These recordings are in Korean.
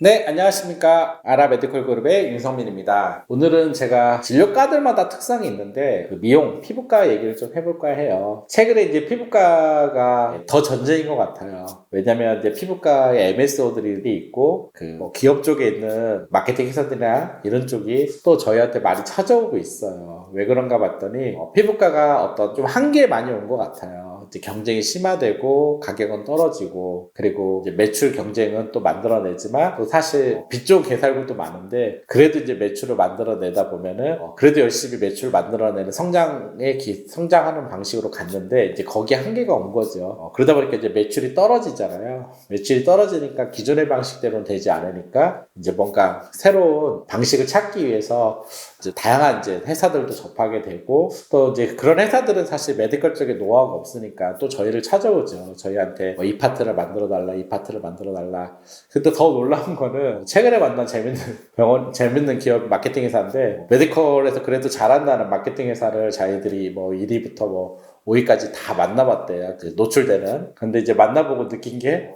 네, 안녕하십니까. 아라메디컬 그룹의 윤성민입니다. 오늘은 제가 진료과들마다 특성이 있는데 그 미용, 피부과 얘기를 좀 해볼까 해요. 최근에 이제 피부과가 더 전쟁인 것 같아요. 왜냐면 이제 피부과에 MSO들이 있고 그 기업 쪽에 있는 마케팅 회사들이나 이런 쪽이 또 저희한테 많이 찾아오고 있어요. 왜 그런가 봤더니 피부과가 어떤 좀 한계에 많이 온 것 같아요. 이제 경쟁이 심화되고 가격은 떨어지고 그리고 이제 매출 경쟁은 또 만들어내지만 또 사실 빚 좋은 개살구도 많은데 그래도 이제 매출을 만들어내다 보면은 그래도 열심히 매출 만들어내는 성장하는 방식으로 갔는데 이제 거기에 한계가 온 거죠. 그러다 보니까 이제 매출이 떨어지잖아요. 매출이 떨어지니까 기존의 방식대로는 되지 않으니까 이제 뭔가 새로운 방식을 찾기 위해서 이제 다양한 이제 회사들도 접하게 되고 또 이제 그런 회사들은 사실 메디컬 쪽에 노하우가 없으니까 또 저희를 찾아오죠. 저희한테 이 파트를 만들어 달라, 이 파트를 만들어 달라. 근데 더 놀라운 거는 최근에 만난 재밌는 기업 마케팅 회사인데 메디컬에서 그래도 잘한다는 마케팅 회사를 자기들이 뭐 1위부터 뭐 5위까지 다 만나봤대요. 그 노출되는. 근데 이제 만나보고 느낀 게,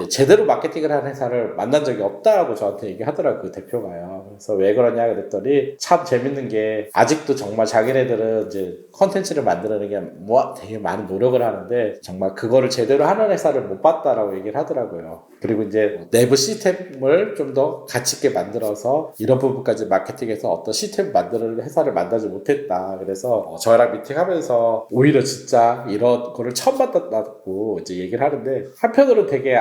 제대로 마케팅을 하는 회사를 만난 적이 없다고 저한테 얘기하더라고요, 그 대표가요. 그래서 왜 그러냐 그랬더니, 참 재밌는 게, 아직도 정말 자기네들은 이제 컨텐츠를 만드는 게 뭐 되게 많은 노력을 하는데, 정말 그거를 제대로 하는 회사를 못 봤다라고 얘기를 하더라고요. 그리고 이제 내부 시스템을 좀 더 가치 있게 만들어서 이런 부분까지 마케팅해서 어떤 시스템을 만드는 회사를 만나지 못했다. 그래서 저희랑 미팅하면서 오히려 진짜 이런 거를 처음 만났다고 이제 얘기를 하는데 한편으로 되게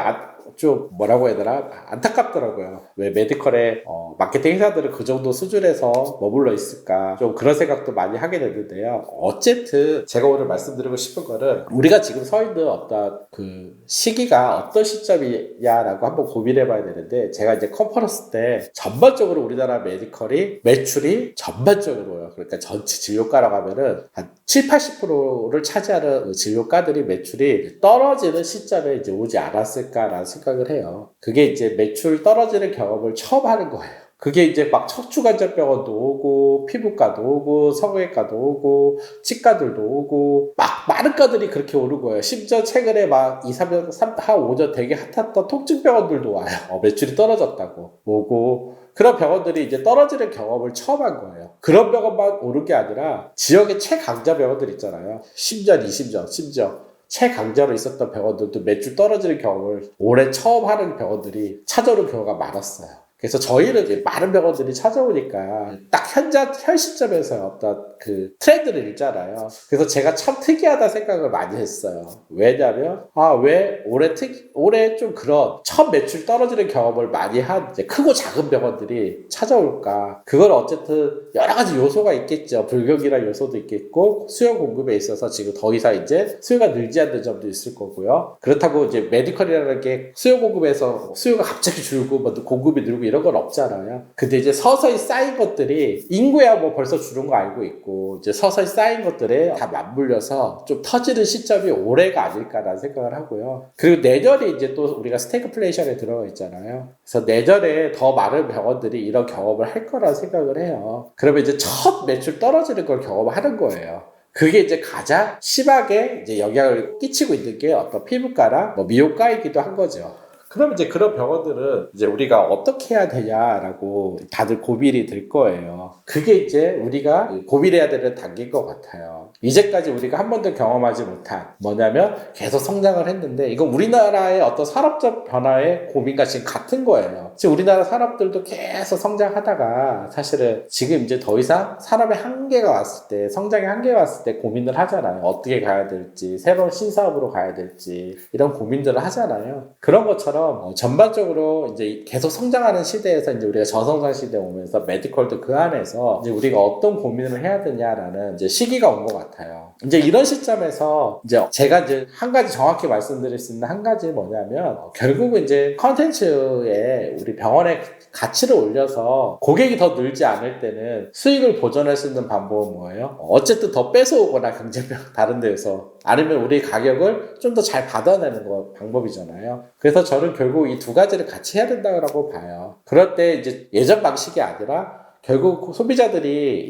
좀 뭐라고 해야 되나 안타깝더라고요. 왜 메디컬의 마케팅 회사들은 그 정도 수준에서 머물러 있을까 좀 그런 생각도 많이 하게 되는데요. 어쨌든 제가 오늘 말씀드리고 싶은 거는 우리가 지금 서 있는 어떤 그 시기가 어떤 시점이냐라고 한번 고민해 봐야 되는데 제가 이제 컨퍼런스 때 전반적으로 우리나라 메디컬이 매출이 전반적으로요. 그러니까 전체 진료과라고 하면은 한 7, 80%를 차지하는 그 진료과들이 매출이 떨어지는 시점에 이제 오지 않았을까라는 생각을 해요. 그게 이제 매출 떨어지는 경험을 처음 하는 거예요. 그게 이제 막 척추관절병원도 오고 피부과도 오고 성형외과도 오고 치과들도 오고 막 많은 과들이 그렇게 오는 거예요. 심지어 최근에 막 2, 3년, 5년 되게 핫했던 통증병원들도 와요. 매출이 떨어졌다고 오고 그런 병원들이 이제 떨어지는 경험을 처음 한 거예요. 그런 병원만 오는 게 아니라 지역의 최강자 병원들 있잖아요. 10년, 20년, 심지어 최강자로 있었던 병원들도 매출 떨어지는 경험을 올해 처음 하는 병원들이 찾아오는 경우가 많았어요. 그래서 저희는 이제 많은 병원들이 찾아오니까 딱 현 시점에서 어떤 그 트렌드를 읽잖아요. 그래서 제가 참 특이하다 생각을 많이 했어요. 왜냐면, 왜 올해 좀 그런 첫 매출 떨어지는 경험을 많이 한 이제 크고 작은 병원들이 찾아올까. 그건 어쨌든 여러 가지 요소가 있겠죠. 불경기란 요소도 있겠고, 수요 공급에 있어서 지금 더 이상 이제 수요가 늘지 않는 점도 있을 거고요. 그렇다고 이제 메디컬이라는 게 수요 공급에서 수요가 갑자기 줄고 뭐 공급이 늘고 이런 건 없잖아요. 근데 이제 서서히 쌓인 것들이 인구야 뭐 벌써 줄은 거 알고 있고 이제 서서히 쌓인 것들에 다 맞물려서 좀 터지는 시점이 올해가 아닐까라는 생각을 하고요. 그리고 내년에 이제 또 우리가 스태그플레이션에 들어가 있잖아요. 그래서 내년에 더 많은 병원들이 이런 경험을 할 거라는 생각을 해요. 그러면 이제 첫 매출 떨어지는 걸 경험하는 거예요. 그게 이제 가장 심하게 이제 영향을 끼치고 있는 게 어떤 피부과나 뭐 미용과이기도 한 거죠. 그럼 이제 그런 병원들은 이제 우리가 어떻게 해야 되냐라고 다들 고민이 될 거예요. 그게 이제 우리가 고민해야 되는 단계인 것 같아요. 이제까지 우리가 한 번도 경험하지 못한 뭐냐면 계속 성장을 했는데 이거 우리나라의 어떤 산업적 변화의 고민과 지금 같은 거예요. 지금 우리나라 산업들도 계속 성장하다가 사실은 지금 이제 더 이상 산업의 한계가 왔을 때 성장의 한계가 왔을 때 고민을 하잖아요. 어떻게 가야 될지 새로운 신사업으로 가야 될지 이런 고민들을 하잖아요. 그런 것처럼 전반적으로 이제 계속 성장하는 시대에서 이제 우리가 저성장 시대에 오면서 메디컬도 그 안에서 이제 우리가 어떤 고민을 해야 되냐라는 이제 시기가 온 것 같아요. 이제 이런 시점에서 이제 제가 이제 한 가지 정확히 말씀드릴 수 있는 한 가지 뭐냐면 결국은 이제 컨텐츠에 우리 병원의 가치를 올려서 고객이 더 늘지 않을 때는 수익을 보존할 수 있는 방법은 뭐예요? 어쨌든 더 뺏어오거나 경쟁력 다른 데에서 아니면 우리 가격을 좀 더 잘 받아내는 거 방법이잖아요. 그래서 저는 결국 이 두 가지를 같이 해야 된다고 봐요. 그럴 때 이제 예전 방식이 아니라 결국 소비자들이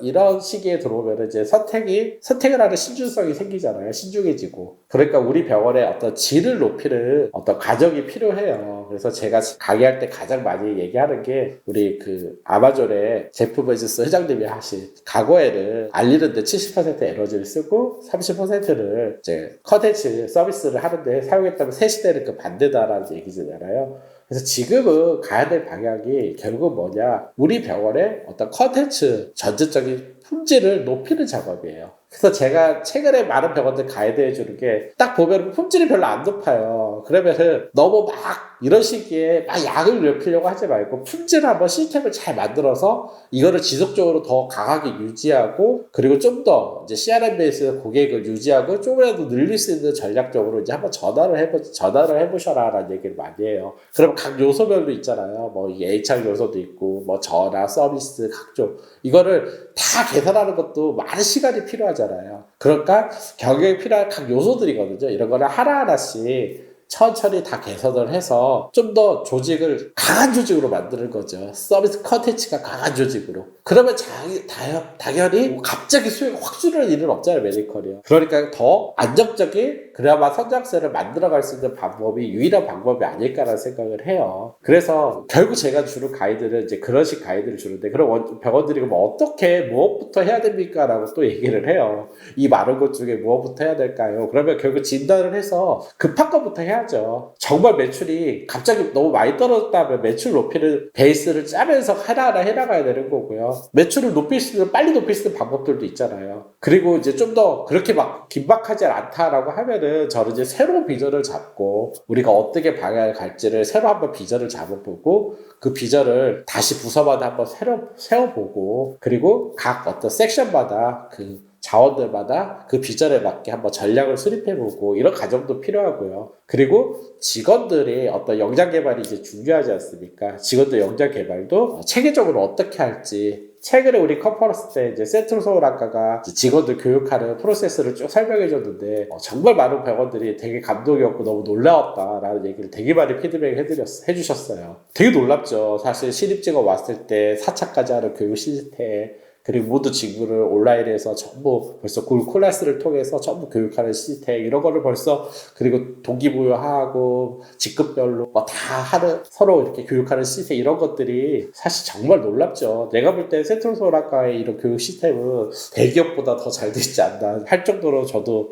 이런 시기에 들어오면 이제 선택을 하는 신중성이 생기잖아요. 신중해지고. 그러니까 우리 병원의 어떤 질을 높이는 어떤 과정이 필요해요. 그래서 제가 강의할 때 가장 많이 얘기하는 게 우리 그 아마존의 제프 베조스 회장님이 하신 과거에는 알리는데 70% 에너지를 쓰고 30%를 이제 컨텐츠 서비스를 하는데 사용했다면 새 시대는 그 반대다라는 얘기잖아요. 그래서 지금은 가야 될 방향이 결국 뭐냐, 우리 병원의 어떤 컨텐츠 전체적인 품질을 높이는 작업이에요. 그래서 제가 최근에 많은 병원들 가이드 해주는 게 딱 보면 품질이 별로 안 높아요. 그러면은 너무 막 이런 시기에 막 약을 높이려고 하지 말고 품질을 한번 시스템을 잘 만들어서 이거를 지속적으로 더 강하게 유지하고, 그리고 좀 더 이제 CRM 베이스 고객을 유지하고 조금이라도 늘릴 수 있는 전략적으로 이제 한번 전환을 해보셔라 라는 얘기를 많이 해요. 그럼 각 요소별로 있잖아요. 뭐 이 HR 요소도 있고 뭐 전화, 서비스, 각종 이거를 다 개선하는 것도 많은 시간이 필요하잖아요. 그러니까 경영에 필요한 각 요소들이거든요. 이런 거를 하나하나씩 천천히 다 개선을 해서 좀 더 조직을 강한 조직으로 만드는 거죠. 서비스 컨텐츠가 강한 조직으로. 그러면 당연히 갑자기 수익이 확 줄는 일은 없잖아요, 메디컬이요. 그러니까 더 안정적인 그나마 선장세를 만들어갈 수 있는 방법이 유일한 방법이 아닐까라는 생각을 해요. 그래서 결국 제가 주는 가이드는 이제 그런 식 가이드를 주는데, 그럼 병원들이 뭐 어떻게 무엇부터 해야 됩니까? 라고 또 얘기를 해요. 이 많은 것 중에 무엇부터 해야 될까요? 그러면 결국 진단을 해서 급한 것부터 해야죠. 정말 매출이 갑자기 너무 많이 떨어졌다면 매출 높이는 베이스를 짜면서 하나하나 해나가야 되는 거고요. 매출을 빨리 높일 수 있는 방법들도 있잖아요. 그리고 이제 좀 더 그렇게 막 긴박하지 않다라고 하면은 저는 이제 새로운 비전을 잡고 우리가 어떻게 방향을 갈지를 새로 한번 비전을 잡아보고, 그 비전을 다시 부서마다 한번 세워보고, 그리고 각 어떤 섹션마다 그 자원들마다 그 비전에 맞게 한번 전략을 수립해보고, 이런 과정도 필요하고요. 그리고 직원들이 어떤 역량 개발이 이제 중요하지 않습니까? 직원들 역량 개발도 체계적으로 어떻게 할지, 최근에 우리 컨퍼런스 때 이제 센트럴서울학과가 직원들 교육하는 프로세스를 쭉 설명해 줬는데 정말 많은 병원들이 되게 감동이었고 너무 놀라웠다라는 얘기를 되게 많이 피드백 해주셨어요. 되게 놀랍죠. 사실 신입직원 왔을 때 4차까지 하는 교육 시스템, 그리고 모두 직무를 온라인에서 전부 벌써 콜라스를 통해서 전부 교육하는 시스템, 이런 거를 벌써, 그리고 동기부여하고 직급별로 뭐 다 하는, 서로 이렇게 교육하는 시스템, 이런 것들이 사실 정말 놀랍죠. 내가 볼 때 센트럴서울학과의 이런 교육 시스템은 대기업보다 더 잘 되지 않나 할 정도로, 저도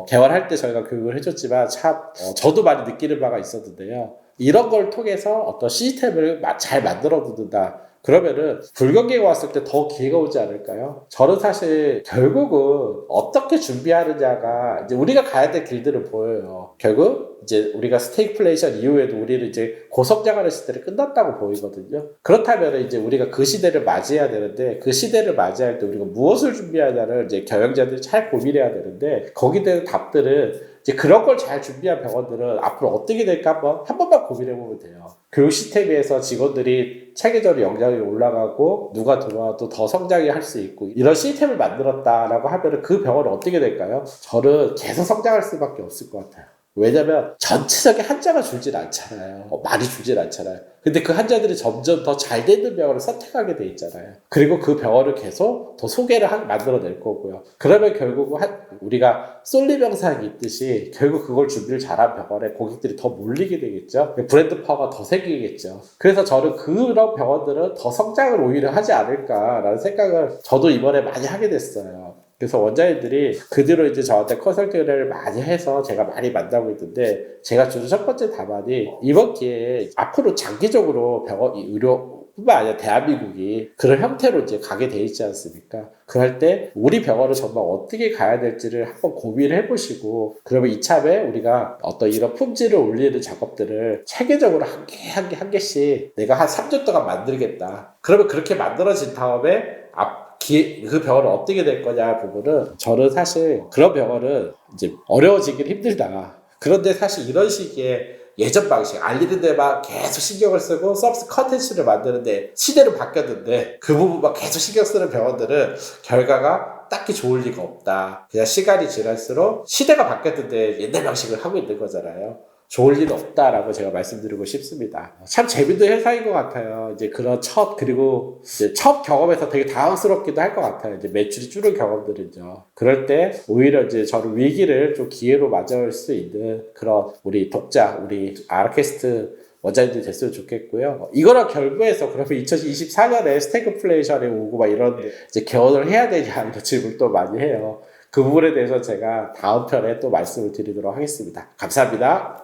개원할 때 저희가 교육을 해줬지만 참 저도 많이 느끼는 바가 있었는데요. 이런 걸 통해서 어떤 시스템을 잘 만들어 두는다. 그러면은 불경기가 왔을 때 더 기회가 오지 않을까요? 저는 사실 결국은 어떻게 준비하느냐가 이제 우리가 가야 될 길들은 보여요. 결국 이제 우리가 스테이플레이션 이후에도 우리는 이제 고성장하는 시대를 끝났다고 보이거든요. 그렇다면 이제 우리가 그 시대를 맞이해야 되는데, 그 시대를 맞이할 때 우리가 무엇을 준비하냐를 이제 경영자들이 잘 고민해야 되는데, 거기에 대한 답들은 이제 그런 걸 잘 준비한 병원들은 앞으로 어떻게 될까 한 번만 고민해보면 돼요. 교육 시스템에서 직원들이 체계적으로 역량이 올라가고 누가 들어와도 더 성장이 할 수 있고 이런 시스템을 만들었다라고 하면 그 병원은 어떻게 될까요? 저는 계속 성장할 수밖에 없을 것 같아요. 왜냐면 전체적인 한자가 줄진 않잖아요. 많이 줄진 않잖아요. 근데 그 한자들이 점점 더 잘 되는 병원을 선택하게 돼 있잖아요. 그리고 그 병원을 계속 더 소개를 만들어낼 거고요. 그러면 결국 우리가 쏠리명상이 있듯이 결국 그걸 준비를 잘한 병원에 고객들이 더 몰리게 되겠죠. 브랜드 파워가 더 생기겠죠. 그래서 저는 그런 병원들은 더 성장을 오히려 하지 않을까라는 생각을 저도 이번에 많이 하게 됐어요. 그래서 원장님들이 그 뒤로 이제 저한테 컨설팅을 많이 해서 제가 많이 만나고 있는데, 제가 주는 첫 번째 답안이 이번 기회에 앞으로 장기적으로 의료뿐만 아니라 대한민국이 그런 형태로 이제 가게 돼 있지 않습니까? 그럴 때 우리 병원을 정말 어떻게 가야 될지를 한번 고민을 해보시고, 그러면 이참에 우리가 어떤 이런 품질을 올리는 작업들을 체계적으로 한 개씩 내가 한 3년 동안 만들겠다. 그러면 그렇게 만들어진 다음에 그 병원은 어떻게 될 거냐 부분은, 저는 사실 그런 병원은 이제 어려워지긴 힘들다. 그런데 사실 이런 시기에 예전 방식 알리는 데만 계속 신경을 쓰고 서비스 컨텐츠를 만드는데 시대는 바뀌었는데 그 부분만 계속 신경 쓰는 병원들은 결과가 딱히 좋을 리가 없다. 그냥 시간이 지날수록 시대가 바뀌었는데 옛날 방식을 하고 있는 거잖아요. 좋을 일 없다라고 제가 말씀드리고 싶습니다. 참 재밌는 회사인 것 같아요. 이제 그런 그리고 이제 첫 경험에서 되게 당황스럽기도 할 것 같아요. 이제 매출이 줄은 경험들은요. 그럴 때 오히려 이제 저는 위기를 좀 기회로 맞을 수 있는 그런 우리 독자, 우리 아르캐스트 원장님들이 됐으면 좋겠고요. 이거랑 결부해서 그러면 2024년에 스태그플레이션에 오고 막 이런 이제 개원을 해야 되냐 이런 질문을 또 많이 해요. 그 부분에 대해서 제가 다음 편에 또 말씀을 드리도록 하겠습니다. 감사합니다.